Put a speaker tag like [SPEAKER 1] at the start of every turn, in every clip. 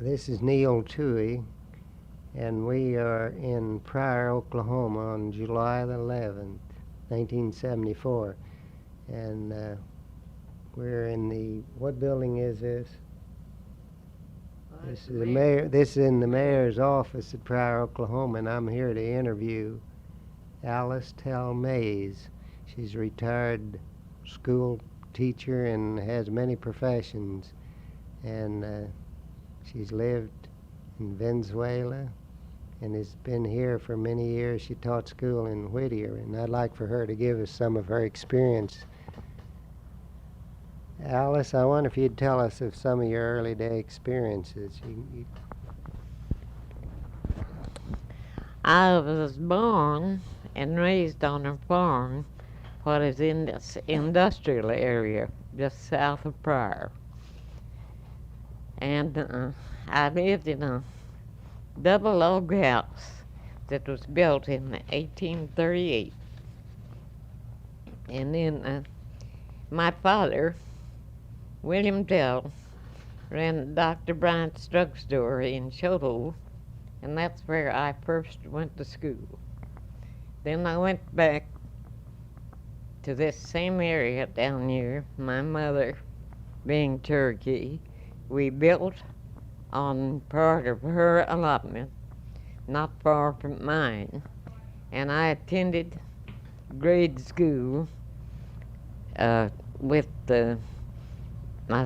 [SPEAKER 1] This is Neil Toohey, and we are in Pryor, Oklahoma on July the 11th, 1974. And we're in the, what building is this? This is the mayor. This is in the mayor's office at Pryor, Oklahoma, and I'm here to interview Alice Tell Mays. She's a retired school teacher and has many professions, and she's lived in Venezuela and has been here for many years. She taught school in Whittier, and I'd like for her to give us some of her experience. Alice, I wonder if you'd tell us of some of your early day experiences.
[SPEAKER 2] I was born and raised on a farm, what is in this industrial area just south of Pryor. And I lived in a double log house that was built in 1838. And then my father, William Dell, ran Dr. Bryant's drugstore in Shoto, and that's where I first went to school. Then I went back to this same area down here, my mother being Cherokee. We built on part of her allotment, not far from mine, and I attended grade school I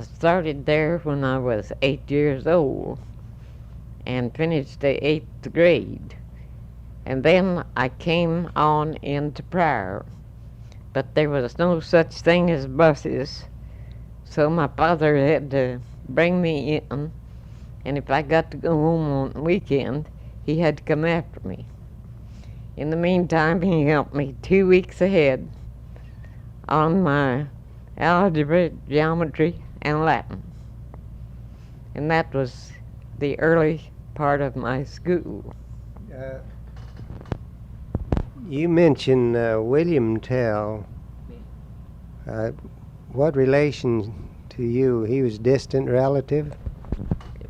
[SPEAKER 2] started there when I was 8 years old and finished the 8th grade. And then I came on into Pryor, but there was no such thing as buses, so my father had to bring me in, and if I got to go home on weekend, he had to come after me. In the meantime, he helped me 2 weeks ahead on my algebra, geometry, and Latin. And that was the early part of my school.
[SPEAKER 1] You mentioned William Tell. What relation to you? He was distant relative?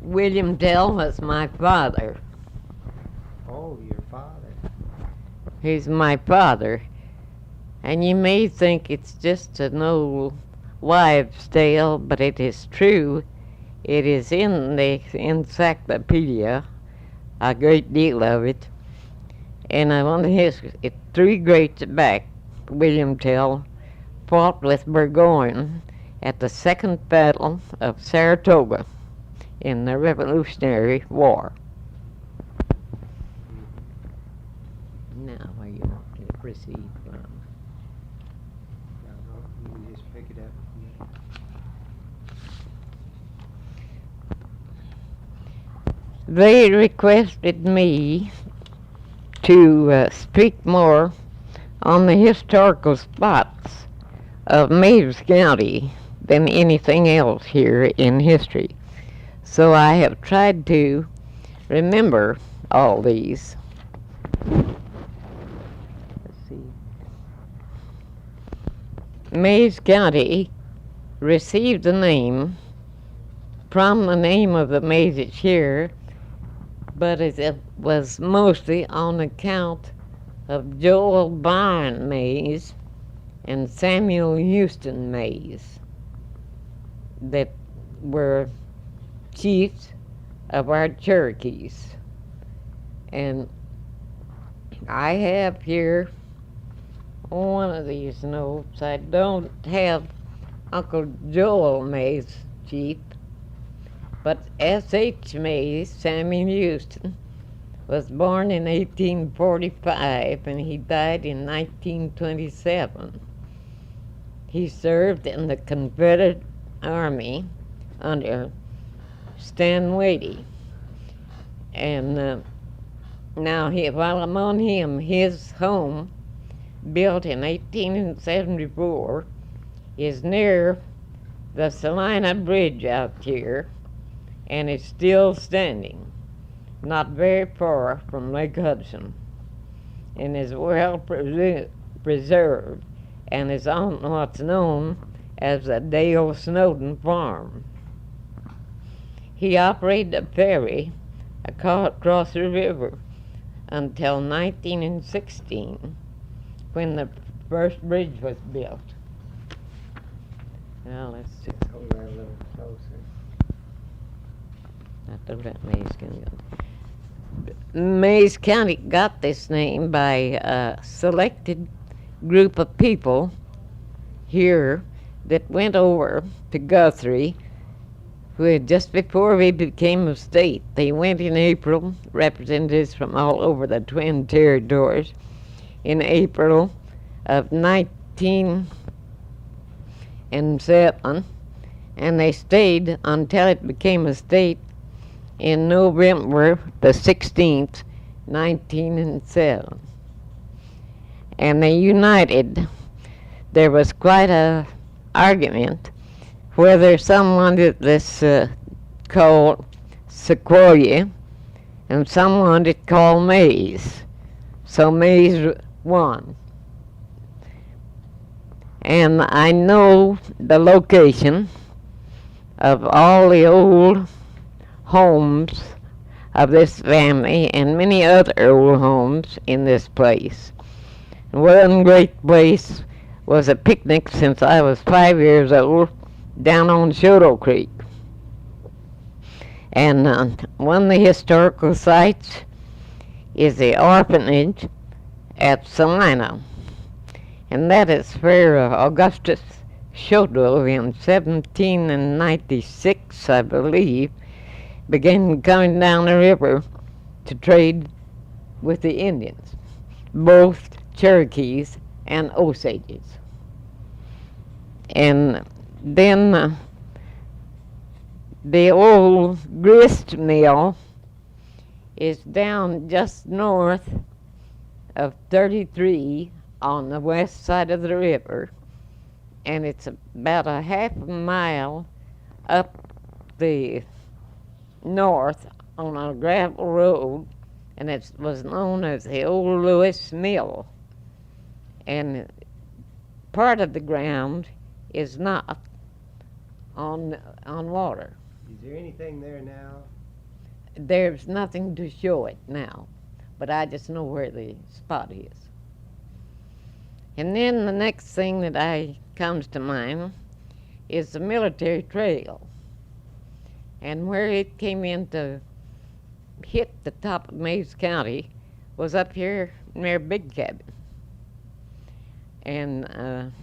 [SPEAKER 2] William Dell was my father.
[SPEAKER 1] Oh, your father.
[SPEAKER 2] He's my father. And you may think it's just an old wives' tale, but it is true. It is in the encyclopedia, a great deal of it. And one of his three greats back, William Tell, fought with Burgoyne at the Second Battle of Saratoga in the Revolutionary War. Now, where you want to proceed from?
[SPEAKER 1] You can just pick it up.
[SPEAKER 2] They requested me to speak more on the historical spots of Meigs County than anything else here in history. So I have tried to remember all these. Let's see. Meigs County received the name from the name of the Meigs here, but it was mostly on account of Joel Byron Meigs and Samuel Houston Meigs that were chiefs of our Cherokees. And I have here one of these notes. I don't have Uncle Joel Meigs, chief, but S.H. Meigs, Samuel Houston, was born in 1845 and he died in 1927. He served in the Confederate Army under Stanwady. And now, while I'm on him, his home, built in 1874, is near the Salina Bridge out here, and it's still standing, not very far from Lake Hudson, and is well preserved, and is on what's known as the Dale Snowden Farm. He operated a ferry across the river until 1916, when the first bridge was built. Now let's see.
[SPEAKER 1] Hold that a little closer.
[SPEAKER 2] Not to let Mays County. Mays County got this name by a selected group of people here that went over to Guthrie just before we became a state. They went in April, representatives from all over the Twin Territories, in April of 1907, and they stayed until it became a state in November the 16th, 1907. And they united. There was quite a argument whether some wanted this called Sequoia and some wanted it called Mays. So Mays won. And I know the location of all the old homes of this family and many other old homes in this place. One great place was a picnic since I was 5 years old down on Shoto Creek. And one of the historical sites is the orphanage at Salina. And that is where Augustus Shoto in 1796, I believe, began coming down the river to trade with the Indians, both Cherokees and Osages. And then the old grist mill is down just north of 33 on the west side of the river, and it's about a half a mile up the north on a gravel road, and it was known as the Old Lewis Mill. And part of the ground is not on water.
[SPEAKER 1] Is there anything there now?
[SPEAKER 2] There's nothing to show it now, but I just know where the spot is. And then the next thing that comes to mind is the military trail. And where it came in to hit the top of Mays County was up here near Big Cabin. And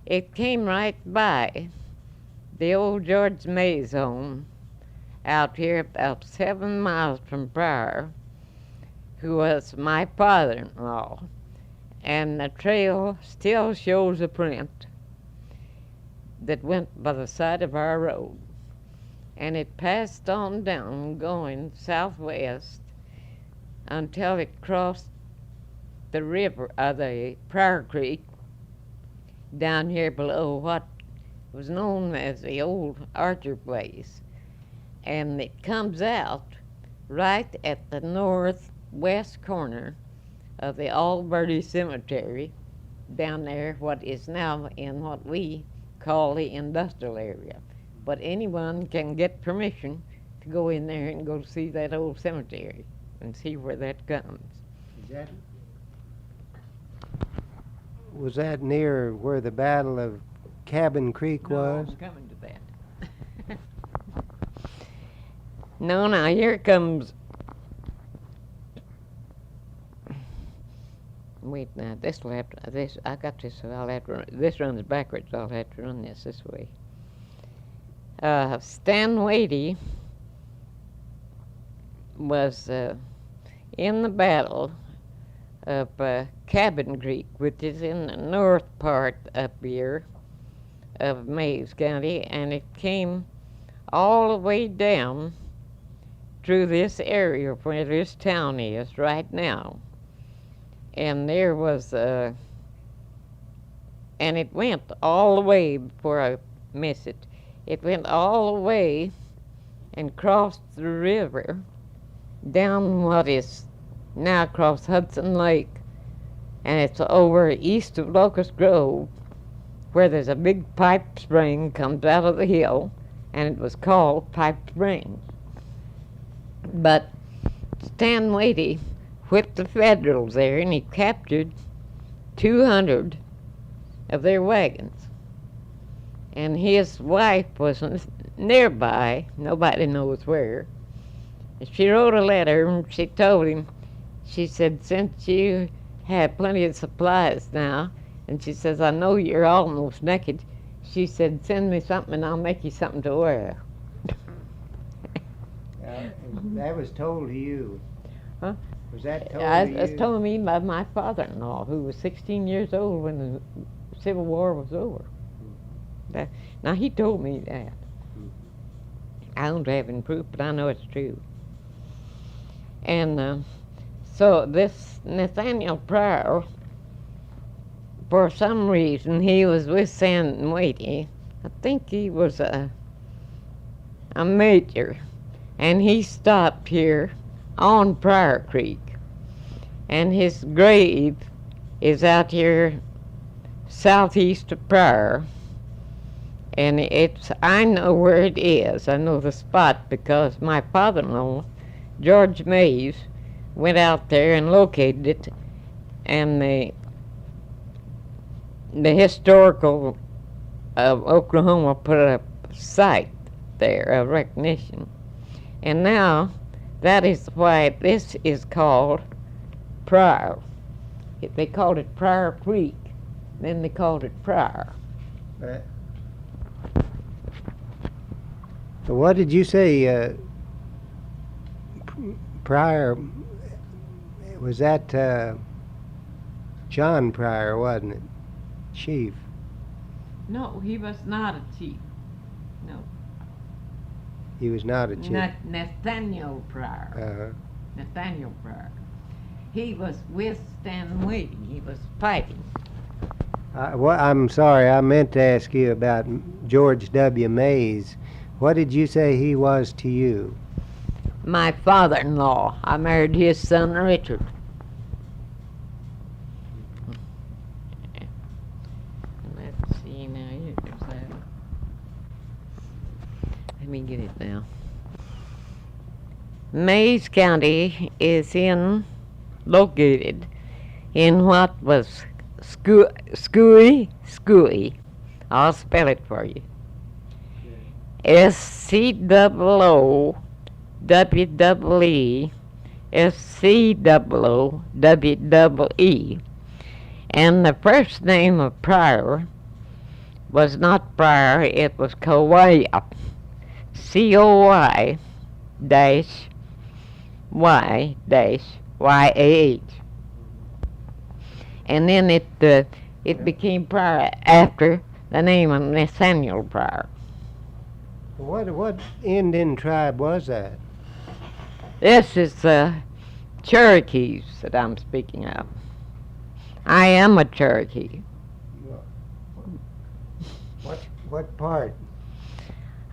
[SPEAKER 2] it came right by the old George Mays home out here about 7 miles from Pryor, who was my father-in-law. And the trail still shows a print that went by the side of our road. And it passed on down, going southwest, until it crossed the river, the Pryor Creek, down here below what was known as the old Archer Place. And it comes out right at the northwest corner of the Alberti Cemetery, down there, what is now in what we call the industrial area. But anyone can get permission to go in there and go see that old cemetery and see where that comes.
[SPEAKER 1] Was that near where the Battle of Cabin Creek was?
[SPEAKER 2] I'm coming to that. No, now here comes. Wait, now this will have to, this I got this, so I'll have to run. This runs backwards. So I'll have to run this way. Stan Wadey was in the battle of Cabin Creek, which is in the north part up here of Mays County, and it came all the way down through this area where this town is right now. And there was and it went all the way, before I miss it, it went all the way and crossed the river down what is now across Hudson Lake, and it's over east of Locust Grove, where there's a big pipe spring comes out of the hill, and it was called Pipe Spring. But Stan Wadey whipped the Federals there, and he captured 200 of their wagons. And his wife was nearby, nobody knows where. She wrote a letter, and she told him, she said, since you have plenty of supplies now, and she says, I know you're almost naked, she said, send me something and I'll make you something to wear.
[SPEAKER 1] That was told to you.
[SPEAKER 2] Huh?
[SPEAKER 1] Was that told to you?
[SPEAKER 2] It was told me by my father-in-law, who was 16 years old when the Civil War was over. Now, he told me that. I don't have any proof, but I know it's true. And so this Nathaniel Pryor, for some reason, he was with Stan Wadey. I think he was a major, and he stopped here on Pryor Creek, and his grave is out here southeast of Pryor, and I know where it is. I know the spot because my father-in-law, George Mays, went out there and located it, and the historical of Oklahoma put a site there of recognition. And now that is why this is called Pryor. They called it Pryor Creek, then they called it Pryor.
[SPEAKER 1] So what did you say, Pryor? Was that John Pryor, wasn't it? Chief.
[SPEAKER 2] No, he was not a chief. No.
[SPEAKER 1] He was not a chief.
[SPEAKER 2] Nathaniel Pryor.
[SPEAKER 1] Uh-huh.
[SPEAKER 2] Nathaniel Pryor. He was with Stan Wadey. He was fighting.
[SPEAKER 1] I'm sorry, I meant to ask you about George W. Mays. What did you say he was to you?
[SPEAKER 2] My father-in-law. I married his son, Richard. Let's see now. Here's that. Let me get it now. Mays County is located in what was Scooey. I'll spell it for you. SCOOWEE. And the first name of Pryor was not Pryor, it was Coy, COY dash Y dash YAH. And then it became Pryor after the name of Nathaniel Pryor.
[SPEAKER 1] What Indian tribe was that?
[SPEAKER 2] This is the Cherokees that I'm speaking of. I am a Cherokee.
[SPEAKER 1] What part?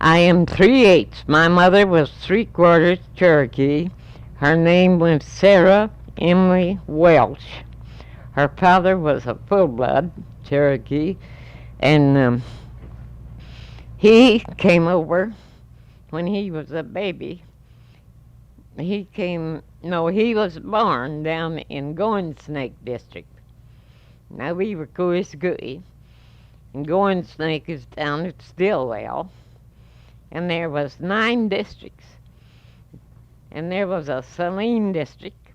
[SPEAKER 2] I am 3/8. My mother was 3/4 Cherokee. Her name was Sarah Emily Welch. Her father was a full-blood Cherokee, and he came over when he was a baby. He was born down in Going Snake District. Now we were Coiskooey, and Going Snake is down at Stillwell, and there was 9 districts, and there was a Saline district,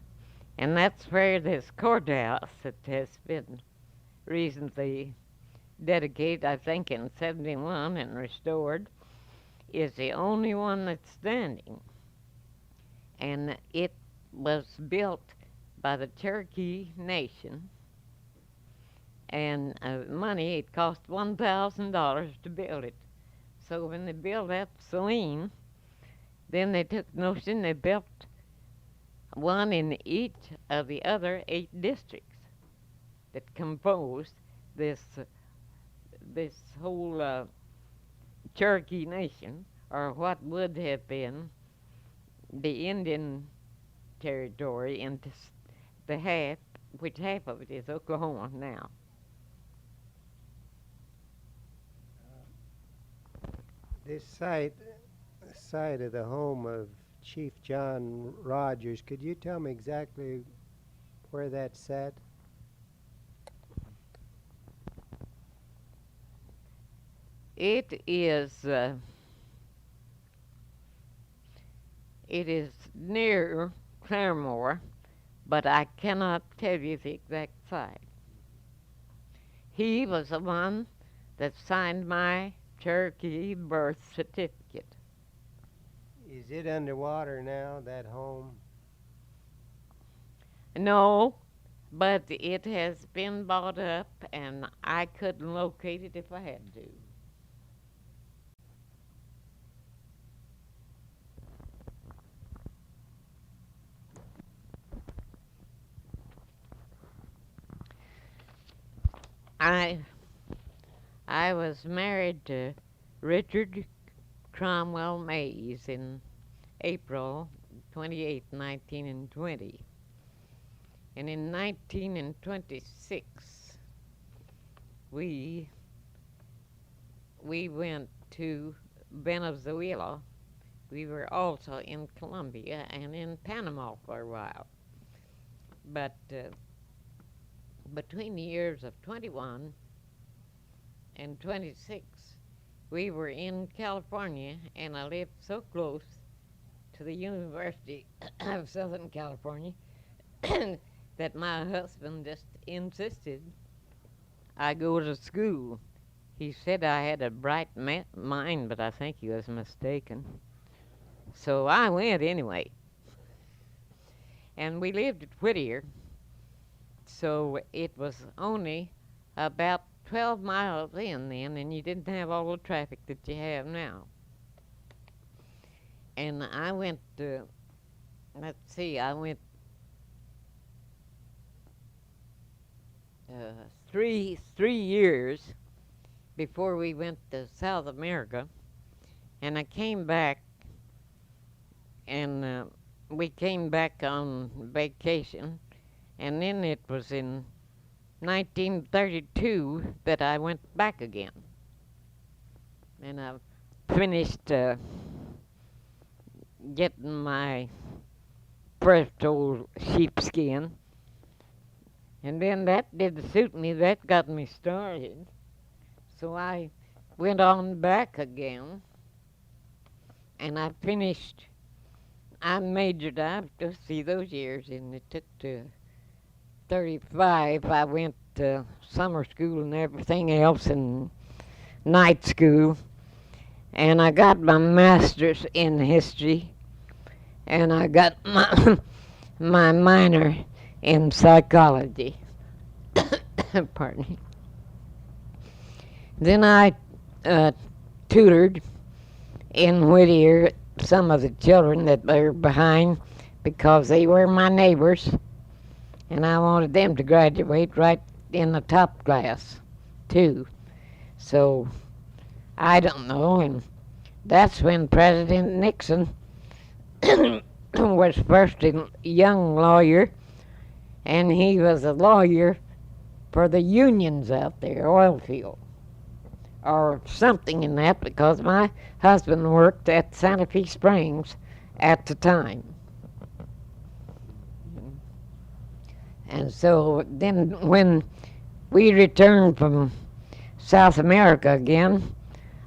[SPEAKER 2] and that's where this courthouse that has been recently dedicated, I think in 71 and restored, is the only one that's standing. And it was built by the Cherokee Nation, and money, it cost $1,000 to build it. So when they built up Saline, then they took notion, they built one in each of the other 8 districts that composed this whole Cherokee Nation, or what would have been the Indian Territory, and the half of it is Oklahoma now.
[SPEAKER 1] This site of the home of Chief John Rogers, could you tell me exactly where that's set?
[SPEAKER 2] It is near Claremore, but I cannot tell you the exact site. He was the one that signed my Cherokee birth certificate.
[SPEAKER 1] Is it underwater now, that home?
[SPEAKER 2] No, but it has been bought up, and I couldn't locate it if I had to. I I was married to Richard Cromwell Mays in April 28, 1920. And in 1926, we went to Venezuela. We were also in Colombia and in Panama for a while. But between the years of 21 and 26, we were in California, and I lived so close to the University of Southern California that my husband just insisted I go to school. He said I had a bright mind, but I think he was mistaken. So I went anyway. And we lived at Whittier, so it was only about 12 miles in then, and you didn't have all the traffic that you have now. And I went, I went 3 years before we went to South America, and I came back, and we came back on vacation, and then it was in 1932 that I went back again. And I finished getting my first old sheepskin. And then that didn't suit me. That got me started. So I went on back again. And I finished. I majored. I to see those years, and it took to 35. I went to summer school and everything else, and night school. And I got my master's in history, and I got my minor in psychology. Pardon me. Then I tutored in Whittier some of the children that were behind because they were my neighbors, and I wanted them to graduate right in the top class too. So I don't know, and that's when President Nixon was first a young lawyer, and he was a lawyer for the unions out there, oil field, or something in that, because my husband worked at Santa Fe Springs at the time. And so then when we returned from South America again,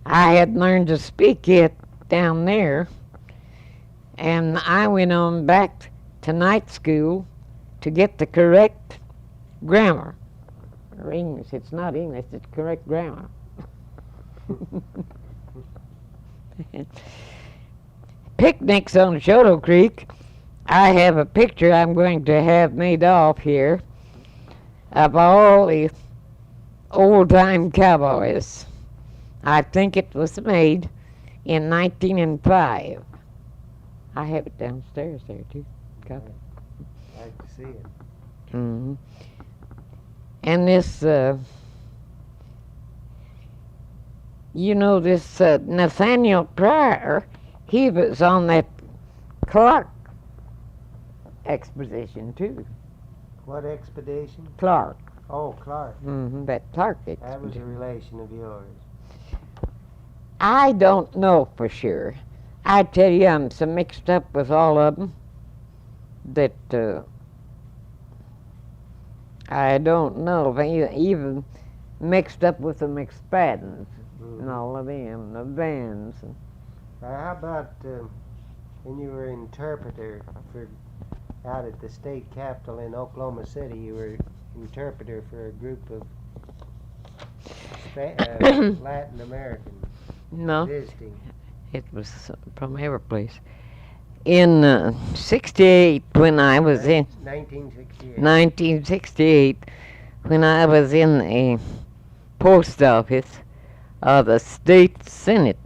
[SPEAKER 2] I had learned to speak it down there, and I went on back to night school to get the correct grammar. Or English. It's not English, it's correct grammar. Picnics on Shoto Creek. I have a picture I'm going to have made off here of all the old-time cowboys. I think it was made in 1905. I have it downstairs there, too. Got it.
[SPEAKER 1] I like to see it.
[SPEAKER 2] Mm-hmm. And this, this Nathaniel Pryor, he was on that Clark expedition, too.
[SPEAKER 1] What expedition?
[SPEAKER 2] Clark.
[SPEAKER 1] Oh, Clark.
[SPEAKER 2] Mm-hmm, that Clark expedition.
[SPEAKER 1] That was a relation of yours.
[SPEAKER 2] I don't know for sure. I tell you, I'm so mixed up with all of them that I don't know if I even mixed up with the McSpaddens and all of them, the bands.
[SPEAKER 1] How about when you were interpreter for out at the state capitol in Oklahoma City? You were interpreter for a group of Latin Americans
[SPEAKER 2] No,
[SPEAKER 1] visiting.
[SPEAKER 2] it was from every place. In 68, when I was in
[SPEAKER 1] 1968.
[SPEAKER 2] 1968, when I was in a post office of the state senate,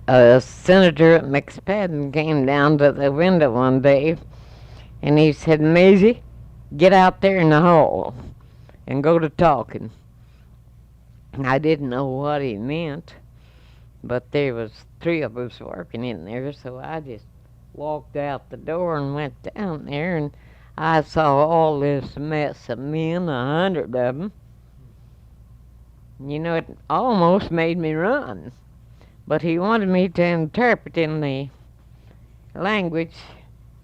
[SPEAKER 2] Senator McSpadden came down to the window one day and he said, Maisie, get out there in the hall and go to talking. I didn't know what he meant, but there was 3 of us working in there, so I just walked out the door and went down there, and I saw all this mess of men, 100 of them. You know, it almost made me run. But he wanted me to interpret in the language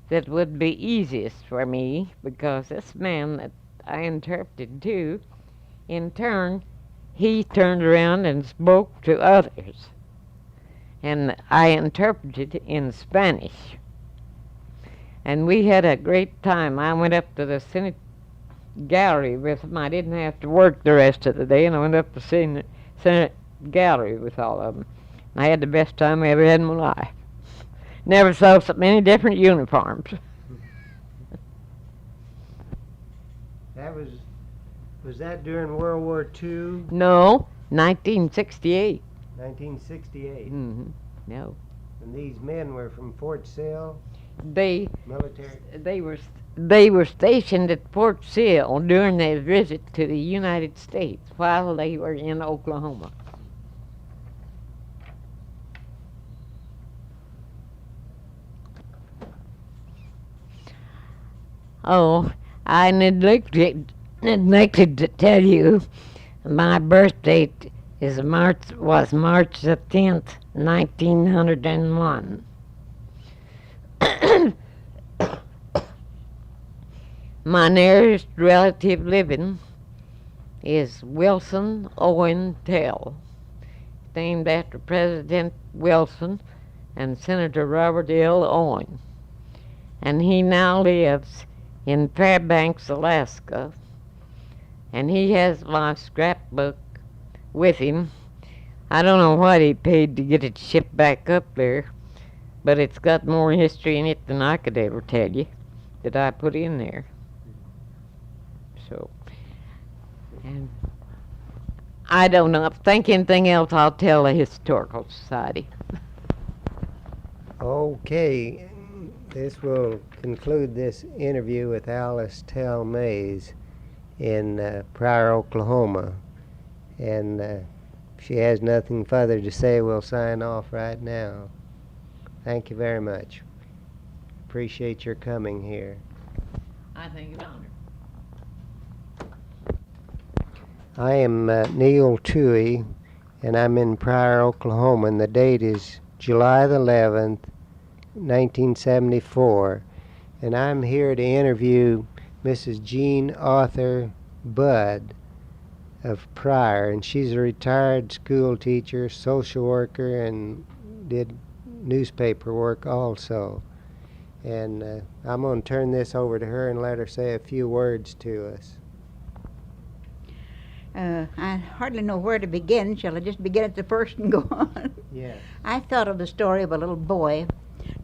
[SPEAKER 2] that would be easiest for me, because this man that I interpreted to, in turn, he turned around and spoke to others. And I interpreted in Spanish. And we had a great time. I went up to the Senate gallery with him. I didn't have to work the rest of the day, and I went up to the Senate gallery with all of them. I had the best time I ever had in my life. Never saw so many different uniforms.
[SPEAKER 1] That was that during World War II?
[SPEAKER 2] No, 1968.
[SPEAKER 1] 1968.
[SPEAKER 2] Mm-hmm. No.
[SPEAKER 1] And these men were from Fort Sill?
[SPEAKER 2] They
[SPEAKER 1] Military?
[SPEAKER 2] they were stationed at Fort Sill during their visit to the United States while they were in Oklahoma. Oh, I neglected to tell you my birth date was March the 10th, 1901. My nearest relative living is Wilson Owen Tell, named after President Wilson and Senator Robert L. Owen. And he now lives in Fairbanks, Alaska, and he has my scrapbook with him. I don't know what he paid to get it shipped back up there, but it's got more history in it than I could ever tell you that I put in there. So, and I don't know. If I think anything else, I'll tell the Historical Society.
[SPEAKER 1] Okay. This will conclude this interview with Alice Tell Mays in Pryor, Oklahoma. And if she has nothing further to say, we'll sign off right now. Thank you very much. Appreciate your coming here.
[SPEAKER 2] I think it's honored.
[SPEAKER 1] I am Neil Toohey, and I'm in Pryor, Oklahoma, and the date is July the 11th, 1974, and I'm here to interview Mrs. Jean Arthur Budd of Pryor, and she's a retired school teacher, social worker, and did newspaper work also. And I'm going to turn this over to her and let her say a few words to us.
[SPEAKER 3] I hardly know where to begin. Shall I just begin at the first and go on?
[SPEAKER 1] Yes.
[SPEAKER 3] I thought of the story of a little boy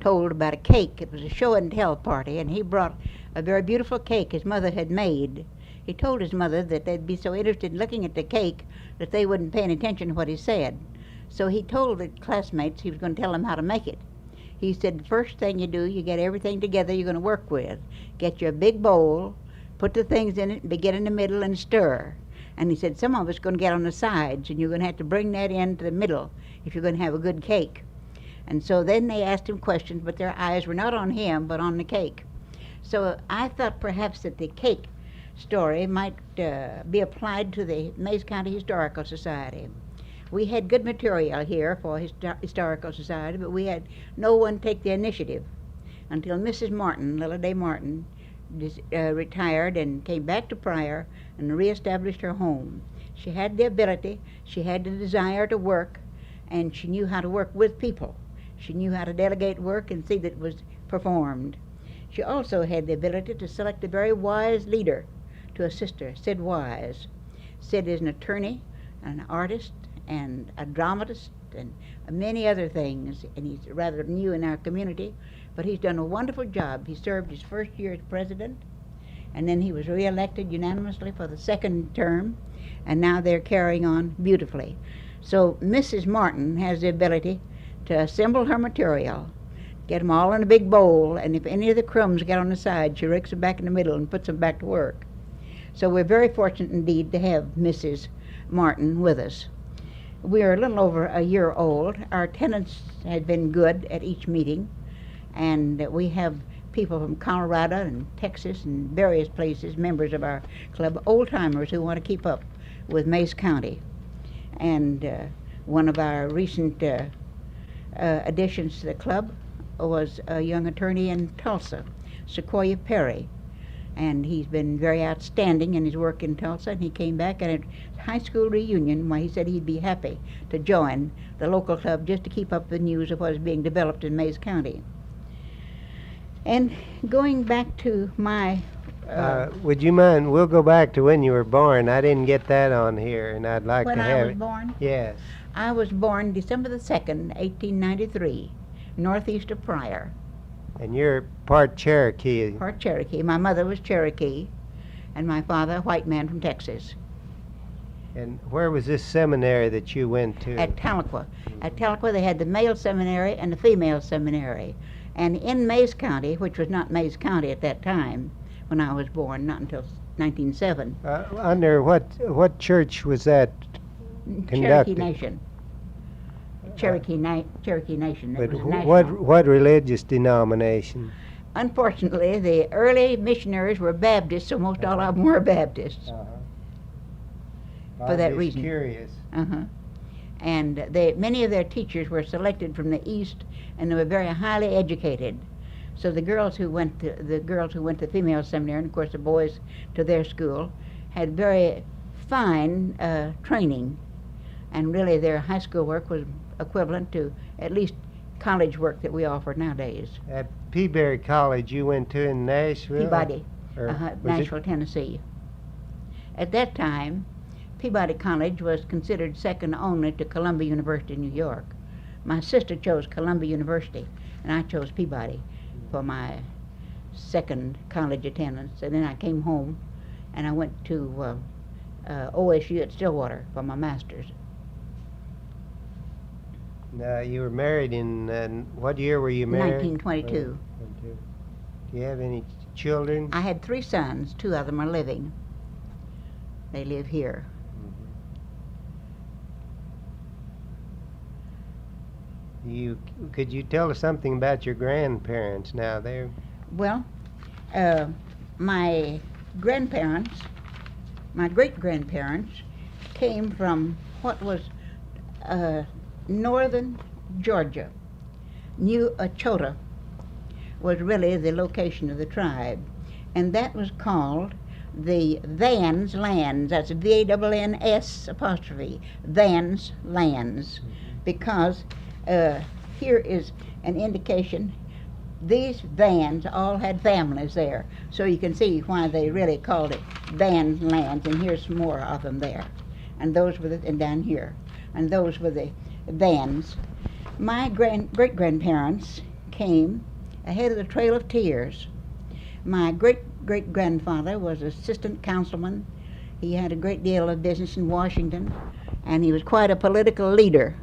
[SPEAKER 3] told about a cake. It was a show and tell party, and he brought a very beautiful cake his mother had made. He told his mother that they'd be so interested in looking at the cake that they wouldn't pay any attention to what he said. So he told the classmates he was going to tell them how to make it. He said, the first thing you do, you get everything together you're going to work with. Get you a big bowl, put the things in it, and begin in the middle and stir. And he said, some of us are going to get on the sides, and you're going to have to bring that into the middle if you're going to have a good cake. And so then they asked him questions, but their eyes were not on him, but on the cake. So I thought perhaps that the cake story might be applied to the Mays County Historical Society. We had good material here for Historical Society, but we had no one take the initiative until Mrs. Martin, Lilla Martin, retired and came back to Pryor and reestablished her home. She had the ability, she had the desire to work, and she knew how to work with people. She knew how to delegate work and see that it was performed. She also had the ability to select a very wise leader to assist her, Sid Wise. Sid is an attorney, an artist, and a dramatist, and many other things, and he's rather new in our community, but he's done a wonderful job. He served his first year as president, and then he was reelected unanimously for the second term, and now they're carrying on beautifully. So Mrs. Martin has the ability to assemble her material, get them all in a big bowl, and if any of the crumbs get on the side, she rakes them back in the middle and puts them back to work. So we're very fortunate indeed to have Mrs. Martin with us. We are a little over a year old. Our attendance has been good at each meeting, and we have people from Colorado and Texas and various places, members of our club, old-timers who want to keep up with Mays County. And one of our recent additions to the club was a young attorney in Tulsa, Sequoia Perry. And he's been very outstanding in his work in Tulsa, and he came back at a high school reunion where he said he'd be happy to join the local club just to keep up the news of what is being developed in Mays County. And going back to my...
[SPEAKER 1] would you mind, we'll go back to when you were born. I didn't get that on here, and I'd like
[SPEAKER 3] when
[SPEAKER 1] to
[SPEAKER 3] I
[SPEAKER 1] have
[SPEAKER 3] was born?
[SPEAKER 1] Yes.
[SPEAKER 3] I was born December the 2nd, 1893, northeast of Pryor.
[SPEAKER 1] And you're part Cherokee.
[SPEAKER 3] Part Cherokee. My mother was Cherokee, and my father, a white man from Texas.
[SPEAKER 1] And where was this seminary that you went to?
[SPEAKER 3] At Tahlequah. At Tahlequah, they had the male seminary and the female seminary. And in Mays County, which was not Mays County at that time, when I was born, not until 1907.
[SPEAKER 1] Under what church was that conducted?
[SPEAKER 3] Cherokee Nation. Cherokee Nation.
[SPEAKER 1] But
[SPEAKER 3] It was national.
[SPEAKER 1] what religious denomination?
[SPEAKER 3] Unfortunately, the early missionaries were Baptists, so most all of them were Baptists. For that reason.
[SPEAKER 1] Curious.
[SPEAKER 3] And many of their teachers were selected from the East, and they were very highly educated. So the girls who went to the female seminary, and of course the boys to their school, had very fine training, and really their high school work was equivalent to at least college work that we offer nowadays.
[SPEAKER 1] At Peabody College you went to in Nashville?
[SPEAKER 3] Peabody,
[SPEAKER 1] Was
[SPEAKER 3] Nashville, Tennessee. At that time, Peabody College was considered second only to Columbia University in New York. My sister chose Columbia University, and I chose Peabody for my second college attendance. And then I came home, and I went to OSU at Stillwater for my master's.
[SPEAKER 1] Now, you were married in, what year were you married?
[SPEAKER 3] 1922.
[SPEAKER 1] Do you have any children?
[SPEAKER 3] I had 3 sons. 2 of them are living. They live here.
[SPEAKER 1] Could you tell us something about your grandparents now?
[SPEAKER 3] Well, my grandparents, my great-grandparents, came from what was northern Georgia. New Achota was really the location of the tribe, and that was called the Vans Lands. That's V-A-N-N-S apostrophe, Vans Lands, because here is an indication. These Vans all had families there, so you can see why they really called it Vans Lands, and here's some more of them there. And those were and down here, and those were the Vans. My great-grandparents came ahead of the Trail of Tears. My great-great-grandfather was assistant councilman. He had a great deal of business in Washington, and he was quite a political leader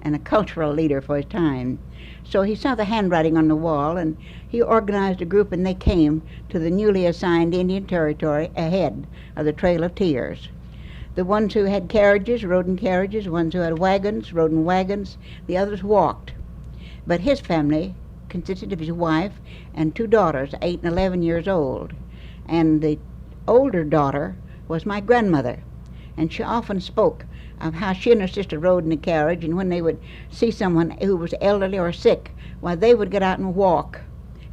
[SPEAKER 3] and a cultural leader for his time. So he saw the handwriting on the wall, and he organized a group, and they came to the newly assigned Indian Territory ahead of the Trail of Tears. The ones who had carriages rode in carriages, the ones who had wagons rode in wagons, the others walked. But his family consisted of his wife and 2 daughters, 8 and 11 years old. And the older daughter was my grandmother, and she often spoke of how she and her sister rode in the carriage, and when they would see someone who was elderly or sick, why they would get out and walk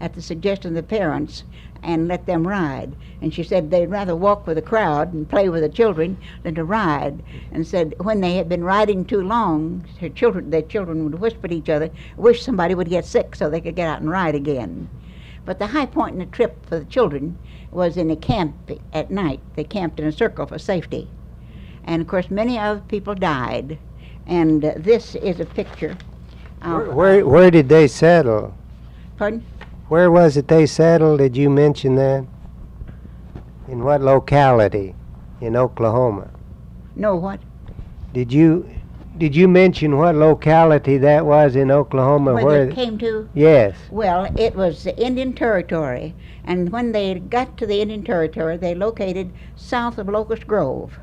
[SPEAKER 3] at the suggestion of the parents and let them ride. And she said they'd rather walk with the crowd and play with the children than to ride. And said when they had been riding too long, their children would whisper to each other, wish somebody would get sick so they could get out and ride again. But the high point in the trip for the children was in a camp at night. They camped in a circle for safety. And of course many other people died. And this is a picture of,
[SPEAKER 1] Where did they settle?
[SPEAKER 3] pardon?
[SPEAKER 1] Where was it they settled? Did you mention that? In what locality? In Oklahoma.
[SPEAKER 3] No, what?
[SPEAKER 1] Did you mention what locality that was in Oklahoma?
[SPEAKER 3] Where they came to?
[SPEAKER 1] Yes.
[SPEAKER 3] Well, it was the Indian Territory, and when they got to the Indian Territory, they located south of Locust Grove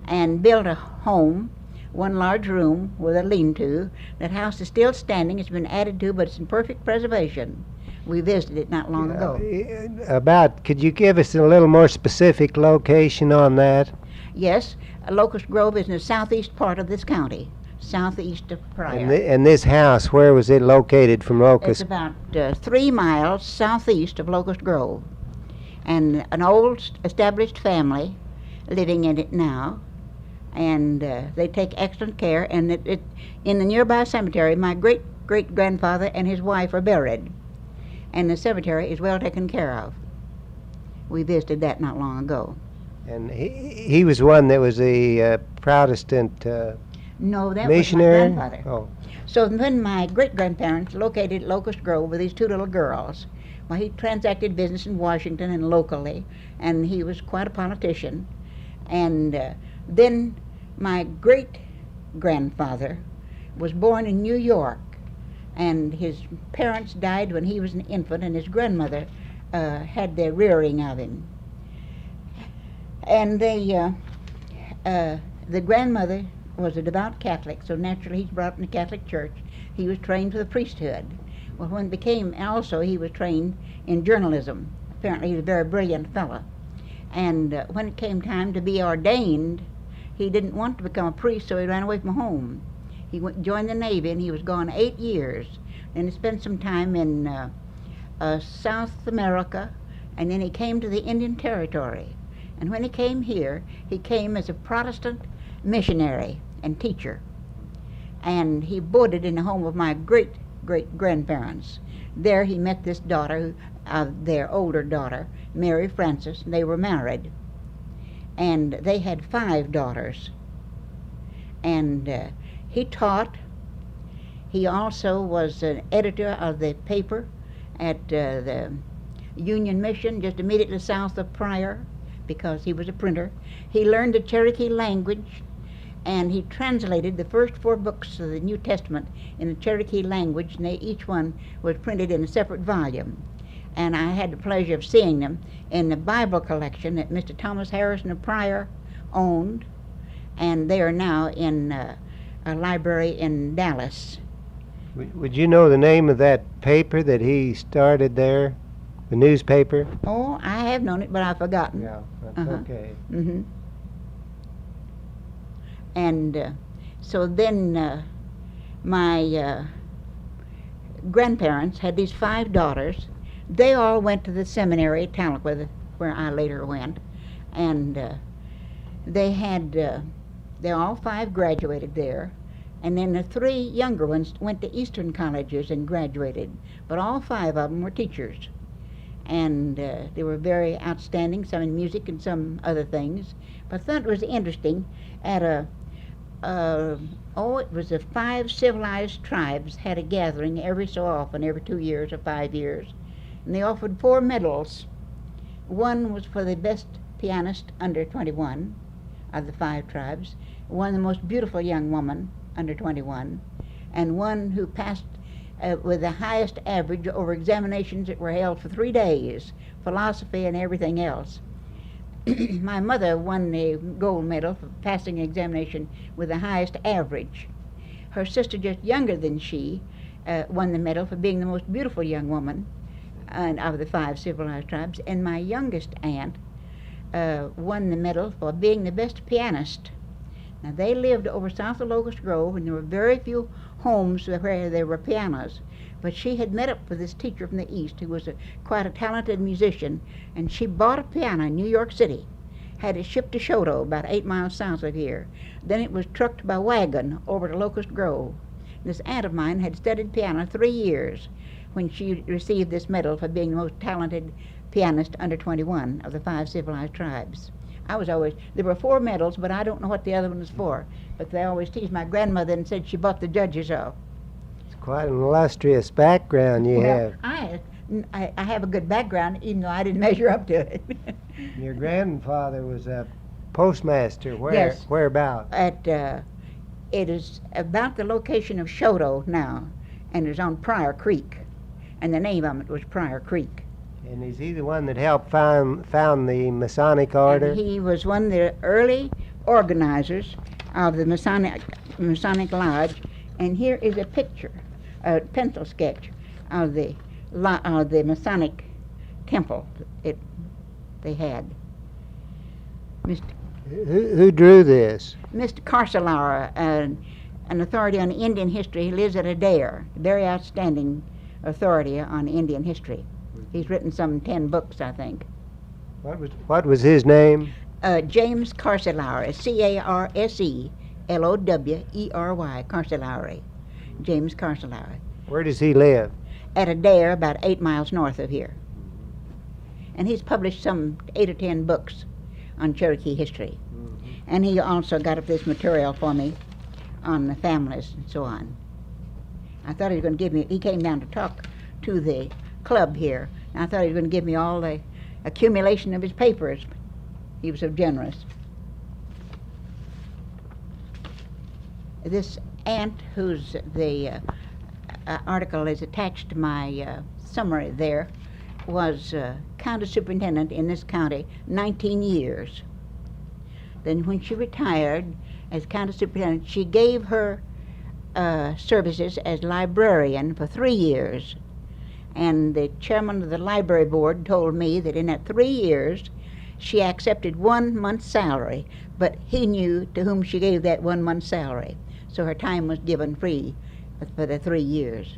[SPEAKER 3] and built a home, one large room with a lean-to. That house is still standing. It's been added to, but it's in perfect preservation. We visited it not long ago.
[SPEAKER 1] Could you give us a little more specific location on that?
[SPEAKER 3] Yes, Locust Grove is in the southeast part of this county, southeast of Pryor.
[SPEAKER 1] And this house, where was it located from Locust?
[SPEAKER 3] It's about 3 miles southeast of Locust Grove. And an old established family living in it now. And they take excellent care. And in the nearby cemetery, my great-great-grandfather and his wife are buried. And the cemetery is well taken care of. We visited that not long ago.
[SPEAKER 1] And he was one that was a Protestant
[SPEAKER 3] No, that
[SPEAKER 1] missionary?
[SPEAKER 3] was my grandfather.
[SPEAKER 1] Oh.
[SPEAKER 3] So when my great-grandparents located Locust Grove with these 2 little girls, well, he transacted business in Washington and locally, and he was quite a politician. And then my great-grandfather was born in New York, and his parents died when he was an infant, and his grandmother had the rearing of him. And the grandmother was a devout Catholic, so naturally he's brought up in the Catholic Church. He was trained for the priesthood. Well, when it became, also he was trained in journalism. Apparently he was a very brilliant fellow. And when it came time to be ordained, he didn't want to become a priest, so he ran away from home. He joined the Navy, and he was gone 8 years. Then he spent some time in South America, and then he came to the Indian Territory. And when he came here, he came as a Protestant missionary and teacher. And he boarded in the home of my great-great-grandparents. There he met this daughter, their older daughter, Mary Frances, and they were married. And they had 5 daughters. And he taught. He also was an editor of the paper at the Union Mission, just immediately south of Pryor, because he was a printer. He learned the Cherokee language, and he translated the first 4 books of the New Testament in the Cherokee language, and each one was printed in a separate volume. And I had the pleasure of seeing them in the Bible collection that Mr. Thomas Harrison of Pryor owned, and they are now in a library in Dallas.
[SPEAKER 1] Would you know the name of that paper that he started there? The newspaper?
[SPEAKER 3] Oh, I have known it, but I've forgotten.
[SPEAKER 1] Yeah, that's okay.
[SPEAKER 3] Mm-hmm. And so then my grandparents had these 5 daughters. They all went to the seminary at Tahlequah, where I later went. And they all 5 graduated there. And then the 3 younger ones went to Eastern colleges and graduated. But all 5 of them were teachers. And they were very outstanding, some in music and some other things. But I thought it was interesting at it was the 5 civilized tribes had a gathering every so often, every 2 years or 5 years. And they offered 4 medals. One was for the best pianist under 21 of the 5 tribes, one the most beautiful young woman under 21, and one who passed with the highest average over examinations that were held for 3 days, philosophy and everything else. My mother won the gold medal for passing an examination with the highest average. Her sister, just younger than she, won the medal for being the most beautiful young woman of the 5 civilized tribes, and my youngest aunt won the medal for being the best pianist. Now, they lived over south of Locust Grove, and there were very few homes where there were pianos. But she had met up with this teacher from the East who was quite a talented musician, and she bought a piano in New York City, had it shipped to Shoto, about 8 miles south of here. Then it was trucked by wagon over to Locust Grove. This aunt of mine had studied piano 3 years when she received this medal for being the most talented pianist under 21 of the 5 civilized tribes. There were 4 medals, but I don't know what the other one was for. But they always teased my grandmother and said she bought the judges off.
[SPEAKER 1] It's quite an illustrious background you have.
[SPEAKER 3] I have a good background, even though I didn't measure up to it.
[SPEAKER 1] Your grandfather was a postmaster. Where?
[SPEAKER 3] Yes.
[SPEAKER 1] Whereabouts?
[SPEAKER 3] It is about the location of Shoto now, and it's on Pryor Creek, and the name of it was Pryor Creek.
[SPEAKER 1] And is he the one that helped found the Masonic order?
[SPEAKER 3] And he was one of the early organizers of the Masonic Lodge, and here is a picture, a pencil sketch of the Masonic temple they had.
[SPEAKER 1] Who drew this?
[SPEAKER 3] Mr. Carcelauer, an authority on Indian history. He lives at Adair, very outstanding authority on Indian history. He's written some 10 books, I think.
[SPEAKER 1] What was his name?
[SPEAKER 3] James Carcelauer, Carselowery, Carcelauer. James Carcelauer.
[SPEAKER 1] Where does he live?
[SPEAKER 3] At Adair, about 8 miles north of here. And he's published some 8 or 10 books on Cherokee history. And he also got up this material for me on the families and so on. I thought he was going to give me, he came down to talk to the club here, and I thought he was going to give me all the accumulation of his papers. He was so generous. This aunt, whose the article is attached to my summary there, was county superintendent in this county 19 years. Then when she retired as county superintendent, she gave her services as librarian for 3 years. And the chairman of the library board told me that in that 3 years, she accepted 1 month's salary, but he knew to whom she gave that 1 month's salary. So her time was given free for the 3 years.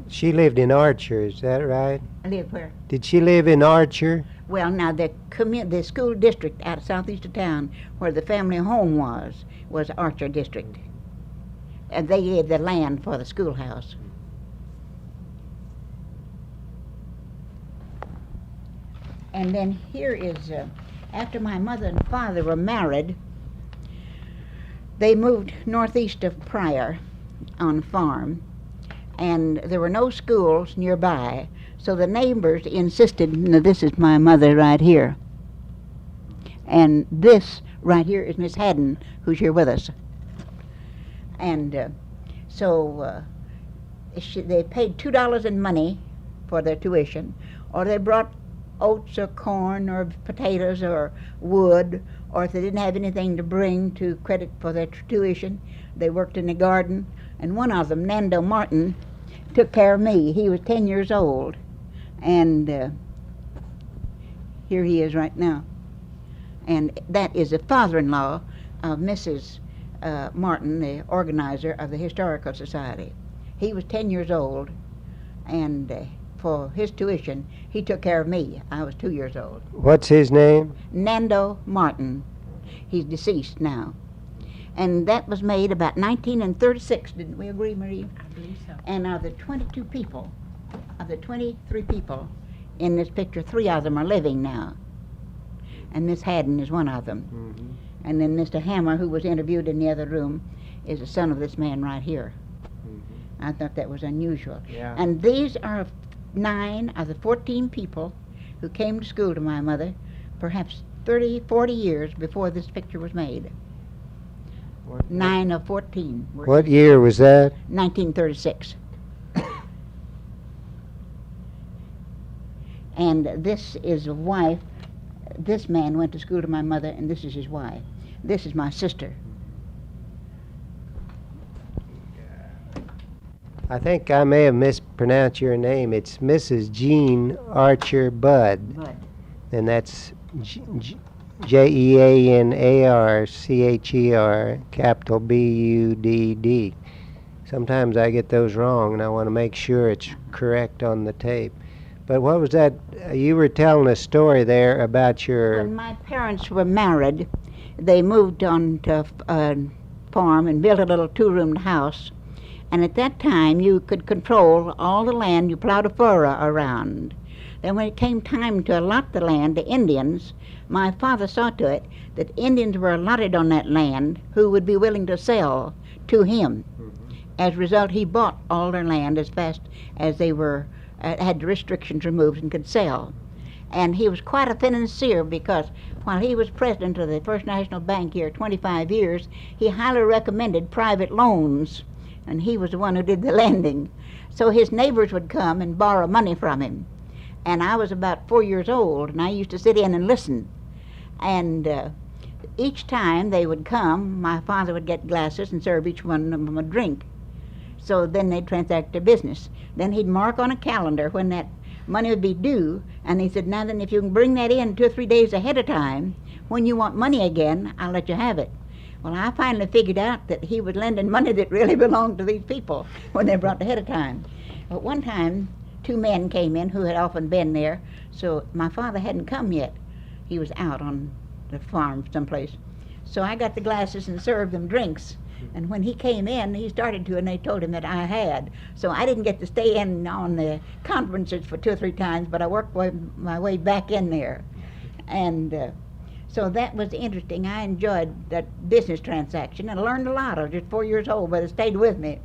[SPEAKER 1] She lived in Archer, is that right?
[SPEAKER 3] I live where?
[SPEAKER 1] Did she live in Archer?
[SPEAKER 3] Well, now the school district out southeast of town where the family home was Archer District. And they gave the land for the schoolhouse. And then here is, after my mother and father were married, they moved northeast of Pryor on a farm, and there were no schools nearby, so the neighbors insisted, now this is my mother right here, and this right here is Miss Haddon, who's here with us. And they paid $2 in money for their tuition, or they brought oats or corn or potatoes or wood, or if they didn't have anything to bring to credit for their tuition, they worked in the garden. And one of them, Nando Martin, took care of me. He was 10 years old, and here he is right now. And that is the father-in-law of Mrs. Martin, the organizer of the Historical Society. He was 10 years old, and for his tuition, he took care of me. I was 2 years old.
[SPEAKER 1] What's his name?
[SPEAKER 3] Nando Martin. He's deceased now. And that was made about 1936, didn't we agree, Marie?
[SPEAKER 4] I believe so.
[SPEAKER 3] And of the 23 people in this picture, 3 of them are living now. And Miss Haddon is one of them.
[SPEAKER 1] Mm-hmm.
[SPEAKER 3] And then Mr. Hammer, who was interviewed in the other room, is the son of this man right here.
[SPEAKER 1] Mm-hmm.
[SPEAKER 3] I thought that was unusual.
[SPEAKER 1] Yeah.
[SPEAKER 3] And these are 9 of the 14 people who came to school to my mother, perhaps 30, 40 years before this picture was made. 9 of 14.
[SPEAKER 1] What year was that?
[SPEAKER 3] 1936. And this is a wife. This man went to school to my mother, and this is his wife. This is my sister.
[SPEAKER 1] I think I may have mispronounced your name. It's Mrs. Jean Archer Budd.
[SPEAKER 3] Bud.
[SPEAKER 1] and that's Jeanarcher, capital Budd. Sometimes I get those wrong, and I want to make sure it's correct on the tape. But what was that? You were telling a story there about your...
[SPEAKER 3] When my parents were married, they moved on to a farm and built a little two-roomed house. And at that time, you could control all the land you plowed a furrow around. Then when it came time to allot the land to Indians, my father saw to it that Indians were allotted on that land who would be willing to sell to him. As a result, he bought all their land as fast as they were had the restrictions removed and could sell. And he was quite a financier, because while he was president of the First National Bank here 25 years, he highly recommended private loans, and he was the one who did the lending. So his neighbors would come and borrow money from him. And I was about 4 years old, and I used to sit in and listen. And each time they would come, my father would get glasses and serve each one of them a drink. So then they'd transact their business. Then he'd mark on a calendar when that money would be due, and he said, now then, if you can bring that in 2 or 3 days ahead of time, when you want money again, I'll let you have it. Well, I finally figured out that he was lending money that really belonged to these people when they brought it ahead of time. But one time, 2 men came in who had often been there, so my father hadn't come yet. He was out on the farm someplace. So I got the glasses and served them drinks. And when he came in, he started to, and they told him that I had. So I didn't get to stay in on the conferences for 2 or 3 times, but I worked my way back in there. And so that was interesting. I enjoyed that business transaction and learned a lot. I was just 4 years old, but it stayed with me.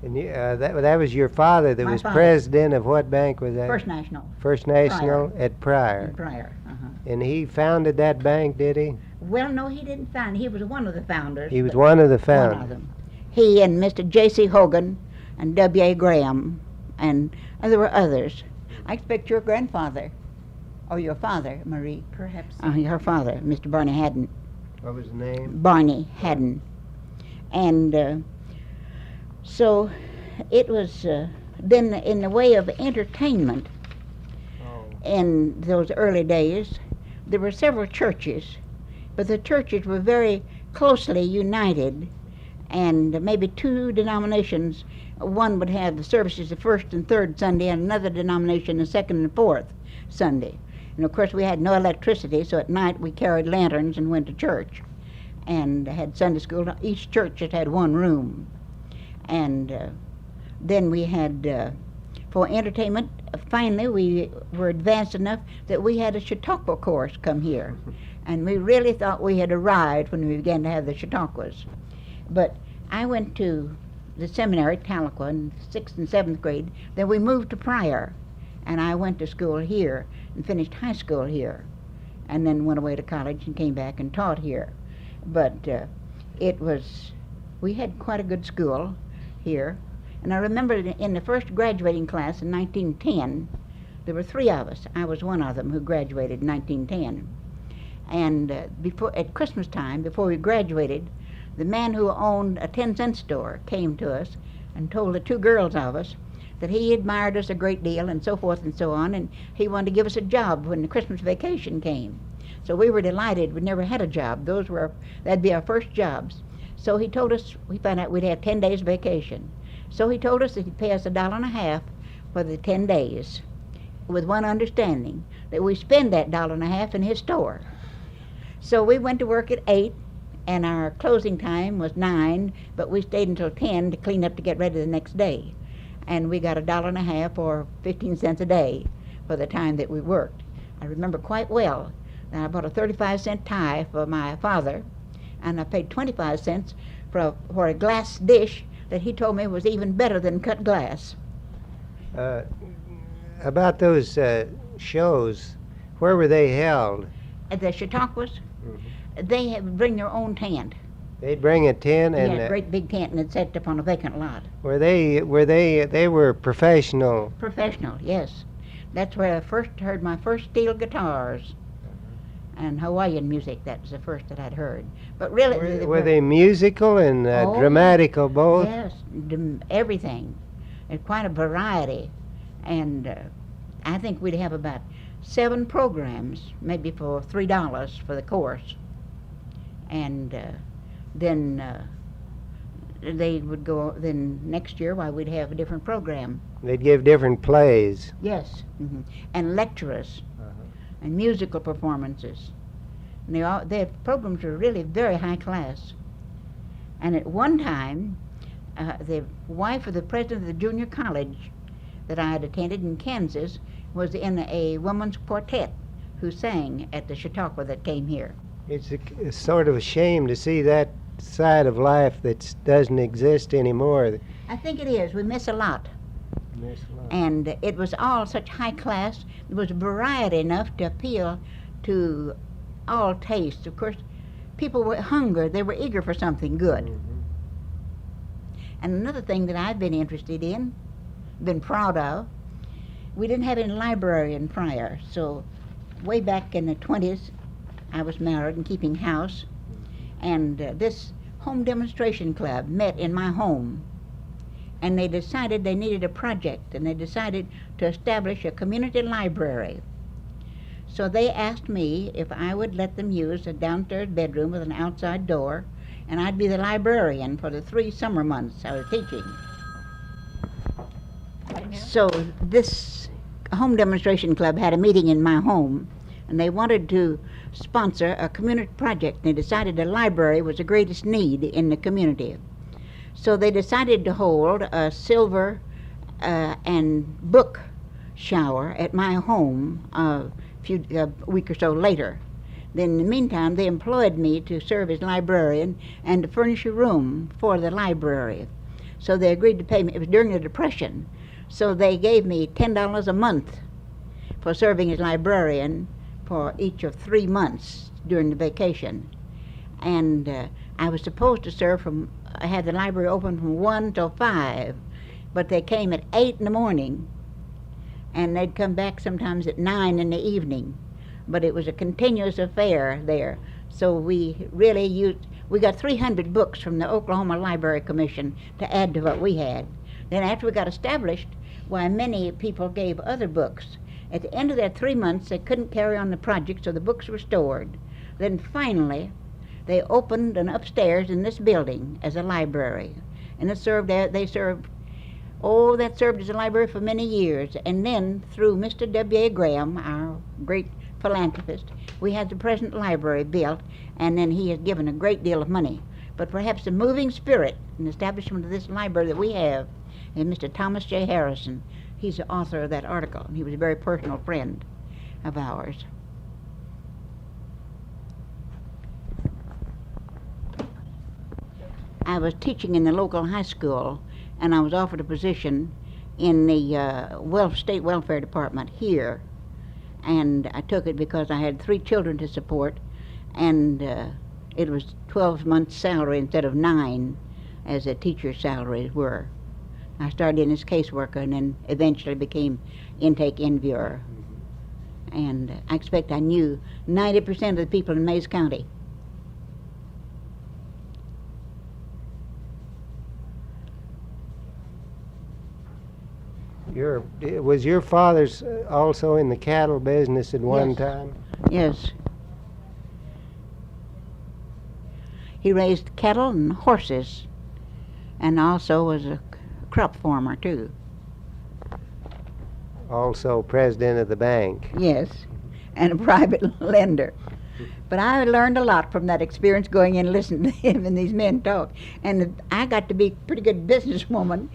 [SPEAKER 1] And you, that was your father that
[SPEAKER 3] My
[SPEAKER 1] was
[SPEAKER 3] father.
[SPEAKER 1] President of what bank was that?
[SPEAKER 3] First National.
[SPEAKER 1] First National at Pryor.
[SPEAKER 3] Pryor.
[SPEAKER 1] And he founded that bank, did he?
[SPEAKER 3] Well, no, he didn't found. He was one of the founders.
[SPEAKER 1] He was one of the
[SPEAKER 3] One
[SPEAKER 1] founders.
[SPEAKER 3] of them. He and Mr. J.C. Hogan and W.A. Graham, and there were others. I expect your grandfather, or your father, Marie.
[SPEAKER 2] Perhaps.
[SPEAKER 3] Your father, Mr. Barney Haddon.
[SPEAKER 1] What was the name?
[SPEAKER 3] Barney Haddon. And so it was then in the way of entertainment in those early days, there were several churches, but the churches were very closely united, and maybe 2 denominations. One would have the services the first and third Sunday, and another denomination the second and fourth Sunday. And of course we had no electricity, so at night we carried lanterns and went to church and had Sunday school. Each church just had 1 room. And then we had, for entertainment, finally we were advanced enough that we had a Chautauqua course come here. And we really thought we had arrived when we began to have the Chautauquas. But I went to the seminary at Tahlequah in 6th and 7th grade. Then we moved to Pryor, and I went to school here and finished high school here, and then went away to college and came back and taught here. But we had quite a good school here. And I remember in the first graduating class in 1910, there were 3 of us. I was one of them who graduated in 1910. And at Christmas time, before we graduated, the man who owned a 10-cent store came to us and told the 2 girls of us that he admired us a great deal and so forth and so on, and he wanted to give us a job when the Christmas vacation came. So we were delighted. We never had a job. That'd be our first jobs. So he told us, we found out we'd have 10 days vacation. So he told us that he'd pay us $1.50 for the 10 days, with one understanding, that we spend that $1.50 in his store. So we went to work at 8, and our closing time was 9, but we stayed until 10 to clean up to get ready the next day. And we got $1.50 or 15 cents a day for the time that we worked. I remember quite well that I bought a 35-cent tie for my father, and I paid 25 cents for a glass dish that he told me was even better than cut glass.
[SPEAKER 1] About those shows, where were they held?
[SPEAKER 3] At the Chautauquas, they had bring their own tent.
[SPEAKER 1] They'd bring a tent,
[SPEAKER 3] They
[SPEAKER 1] and
[SPEAKER 3] had a great big tent, and it's set up on a vacant lot.
[SPEAKER 1] they were professional.
[SPEAKER 3] Professional, yes. That's where I first heard my first steel guitars. And Hawaiian music, that was the first that I'd heard. But really...
[SPEAKER 1] Were they musical and dramatical both?
[SPEAKER 3] Yes, everything. It's quite a variety. And I think we'd have about 7 programs, maybe for $3 for the course. And then they would go, then next year, why, we'd have a different program.
[SPEAKER 1] They'd give different plays.
[SPEAKER 3] Yes. And lecturers and musical performances. And their programs were really very high class. And at one time, the wife of the president of the junior college that I had attended in Kansas was in a woman's quartet who sang at the Chautauqua that came here.
[SPEAKER 1] It's sort of a shame to see that side of life that doesn't exist anymore.
[SPEAKER 3] I think it is. We miss a lot. And it was all such high class. There was variety enough to appeal to all tastes. Of course, people were hungry. They were eager for something good. And another thing that I've been interested in, been proud of, we didn't have any librarian prior. So way back in the 20s, I was married and keeping house. And this home demonstration club met in my home. And they decided they needed a project, and they decided to establish a community library. So they asked me if I would let them use a downstairs bedroom with an outside door, and I'd be the librarian for the 3 summer months I was teaching. So this home demonstration club had a meeting in my home, and they wanted to sponsor a community project. They decided the library was the greatest need in the community. So they decided to hold a silver and book shower at my home a week or so later. Then in the meantime, they employed me to serve as librarian and to furnish a room for the library. So they agreed to pay me. It was during the Depression. So they gave me $10 a month for serving as librarian for each of 3 months during the vacation. And I was supposed to serve from, I had the library open from 1 till 5, but they came at 8 in the morning, and they'd come back sometimes at 9 in the evening. But it was a continuous affair there. So we really we got 300 books from the Oklahoma Library Commission to add to what we had. Then after we got established, why, many people gave other books. At the end of that 3 months, they couldn't carry on the project, so the books were stored. Then finally, they opened an upstairs in this building as a library. And that served as a library for many years. And then, through Mr. W.A. Graham, our great philanthropist, we had the present library built, and then he has given a great deal of money. But perhaps the moving spirit in the establishment of this library that we have is Mr. Thomas J. Harrison. He's the author of that article, and he was a very personal friend of ours. I was teaching in the local high school, and I was offered a position in the state welfare department here. And I took it because I had 3 children to support, and it was 12 months' salary instead of 9, as the teacher's salaries were. I started in as caseworker and then eventually became intake interviewer. And I expect I knew 90% of the people in Mays County.
[SPEAKER 1] Was your father's also in the cattle business at one
[SPEAKER 3] Yes.
[SPEAKER 1] time?
[SPEAKER 3] Yes. He raised cattle and horses, and also was a crop farmer too.
[SPEAKER 1] Also president of the bank.
[SPEAKER 3] Yes, and a private lender. But I learned a lot from that experience going in and listening to him and these men talk. And I got to be a pretty good businesswoman.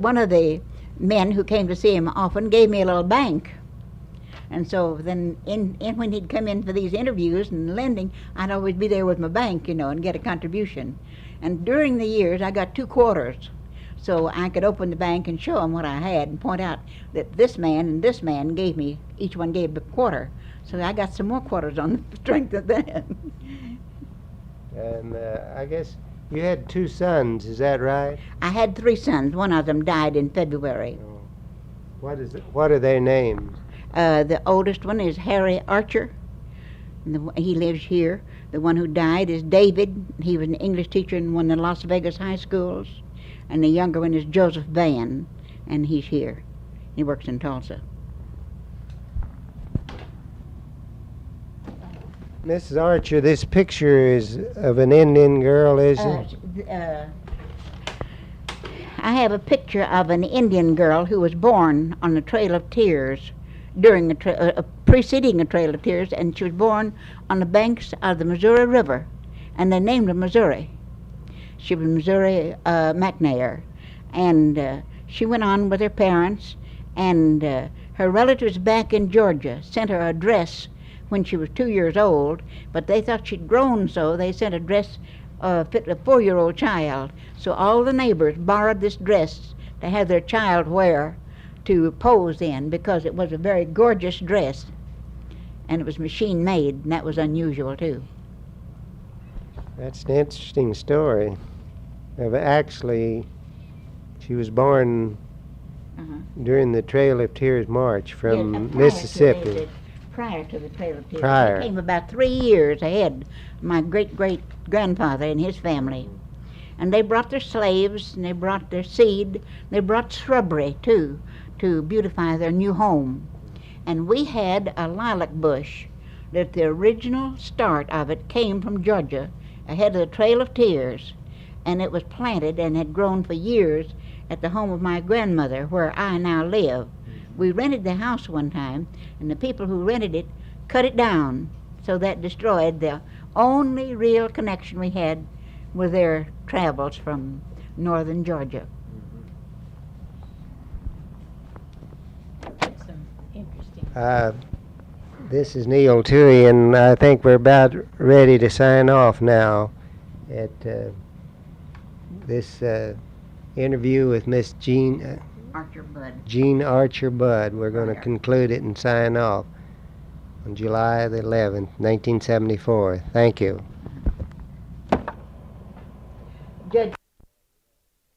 [SPEAKER 3] One of the men who came to see him often gave me a little bank. And so then when he'd come in for these interviews and lending, I'd always be there with my bank, and get a contribution. And during the years, I got 2 quarters. So I could open the bank and show him what I had and point out that this man and this man gave me, each one gave a quarter. So I got some more quarters on the strength of that.
[SPEAKER 1] And I guess you had 2 sons, is that right?
[SPEAKER 3] I had 3 sons. One of them died in February.
[SPEAKER 1] What are their names?
[SPEAKER 3] The oldest one is Harry Archer. And he lives here. The one who died is David. He was an English teacher in one of the Las Vegas high schools. And the younger one is Joseph Van, and he's here. He works in Tulsa.
[SPEAKER 1] Mrs. Archer, this picture is of an Indian girl, is it?
[SPEAKER 3] I have a picture of an Indian girl who was born on the Trail of Tears during preceding a Trail of Tears, and she was born on the banks of the Missouri River, and they named her Missouri. She was Missouri McNair, and she went on with her parents, and her relatives back in Georgia sent her a dress when she was 2 years old, but they thought she'd grown, so they sent a dress fit a 4-year-old child. So all the neighbors borrowed this dress to have their child wear to pose in, because it was a very gorgeous dress, and it was machine made, and that was unusual too.
[SPEAKER 1] That's an interesting story. Actually, she was born during the Trail of Tears march from Mississippi.
[SPEAKER 3] Prior to the Trail of Tears.
[SPEAKER 1] Prior.
[SPEAKER 3] They came about 3 years ahead of my great-great-grandfather and his family. And they brought their slaves, and they brought their seed, they brought shrubbery too, to beautify their new home. And we had a lilac bush that the original start of it came from Georgia, ahead of the Trail of Tears, and it was planted and had grown for years at the home of my grandmother, where I now live. We rented the house one time, and the people who rented it cut it down, so that destroyed the only real connection we had with their travels from northern Georgia.
[SPEAKER 4] Some interesting.
[SPEAKER 1] This is Neil Toohey, and I think we're about ready to sign off now at this interview with Miss Jean Archer Budd. We're going to conclude it and sign off on July the 11th, 1974. Thank you.